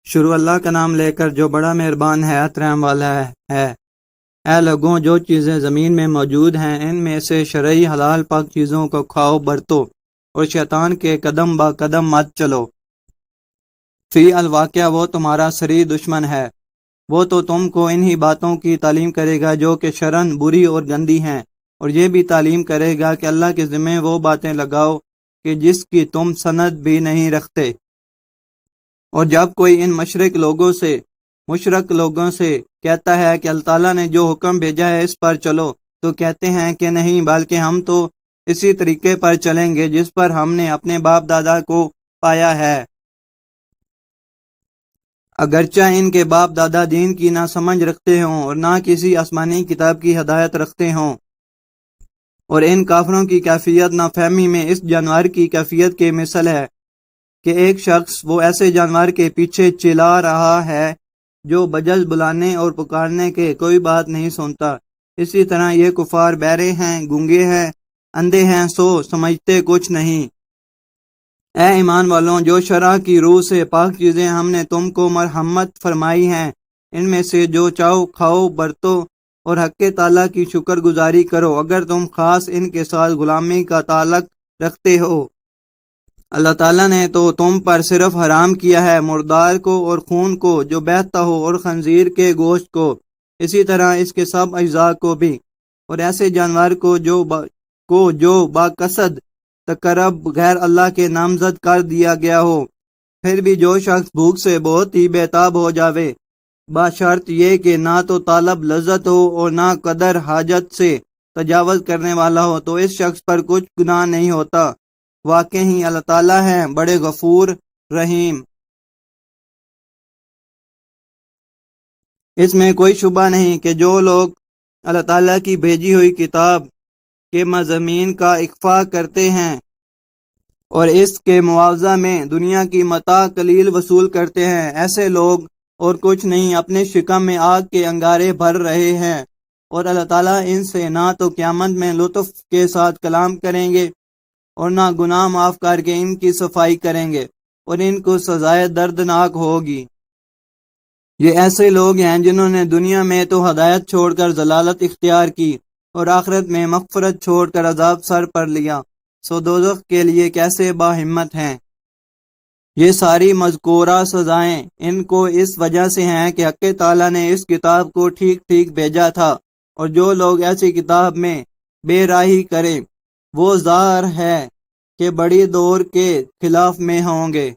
شروع اللہ کا نام لے کر جو بڑا مہربان ہے رحم والا ہے۔ اے لوگوں، جو چیزیں زمین میں موجود ہیں ان میں سے شرعی حلال پاک چیزوں کو کھاؤ برتو، اور شیطان کے قدم با قدم مت چلو۔ فی الواقعہ وہ تمہارا سری دشمن ہے، وہ تو تم کو انہی باتوں کی تعلیم کرے گا جو کہ شرعاً بری اور گندی ہیں، اور یہ بھی تعلیم کرے گا کہ اللہ کے ذمہ وہ باتیں لگاؤ کہ جس کی تم سند بھی نہیں رکھتے۔ اور جب کوئی ان مشرک لوگوں سے کہتا ہے کہ اللہ تعالیٰ نے جو حکم بھیجا ہے اس پر چلو، تو کہتے ہیں کہ نہیں، بلکہ ہم تو اسی طریقے پر چلیں گے جس پر ہم نے اپنے باپ دادا کو پایا ہے۔ اگرچہ ان کے باپ دادا دین کی نہ سمجھ رکھتے ہوں اور نہ کسی آسمانی کتاب کی ہدایت رکھتے ہوں، اور ان کافروں کی کیفیت نہ فہمی میں اس جانور کی کیفیت کے مثل ہے کہ ایک شخص وہ ایسے جانور کے پیچھے چلا رہا ہے جو بجز بلانے اور پکارنے کے کوئی بات نہیں سنتا۔ اسی طرح یہ کفار بہرے ہیں، گونگے ہیں، اندھے ہیں، سو سمجھتے کچھ نہیں۔ اے ایمان والوں، جو شرع کی روح سے پاک چیزیں ہم نے تم کو مرحمت فرمائی ہیں ان میں سے جو چاہو کھاؤ برتو، اور حق تعالیٰ کی شکر گزاری کرو اگر تم خاص ان کے ساتھ غلامی کا تعلق رکھتے ہو۔ اللہ تعالیٰ نے تو تم پر صرف حرام کیا ہے مردار کو اور خون کو جو بہتا ہو، اور خنزیر کے گوشت کو، اسی طرح اس کے سب اجزاء کو بھی، اور ایسے جانور کو جو باقصد تقرب غیر اللہ کے نامزد کر دیا گیا ہو۔ پھر بھی جو شخص بھوک سے بہت ہی بےتاب ہو جاوے، بشرط یہ کہ نہ تو طالب لذت ہو اور نہ قدر حاجت سے تجاوز کرنے والا ہو، تو اس شخص پر کچھ گناہ نہیں ہوتا۔ واقعی اللہ تعالیٰ ہیں بڑے غفور رحیم۔ اس میں کوئی شبہ نہیں کہ جو لوگ اللہ تعالیٰ کی بھیجی ہوئی کتاب کے مضامین کا اخفاء کرتے ہیں اور اس کے معاوضہ میں دنیا کی متاع قلیل وصول کرتے ہیں، ایسے لوگ اور کچھ نہیں اپنے شکم میں آگ کے انگارے بھر رہے ہیں، اور اللہ تعالیٰ ان سے نہ تو قیامت میں لطف کے ساتھ کلام کریں گے اور نہ گناہ معاف کر کے ان کی صفائی کریں گے، اور ان کو سزائے دردناک ہوگی۔ یہ ایسے لوگ ہیں جنہوں نے دنیا میں تو ہدایت چھوڑ کر ضلالت اختیار کی، اور آخرت میں مغفرت چھوڑ کر عذاب سر پر لیا، سو دوزخ کے لیے کیسے باہمت ہیں۔ یہ ساری مذکورہ سزائیں ان کو اس وجہ سے ہیں کہ حق تعالیٰ نے اس کتاب کو ٹھیک ٹھیک بھیجا تھا، اور جو لوگ ایسی کتاب میں بے راہی کریں وہ ظاہر ہے کہ بڑی دور کے خلاف میں ہوں گے۔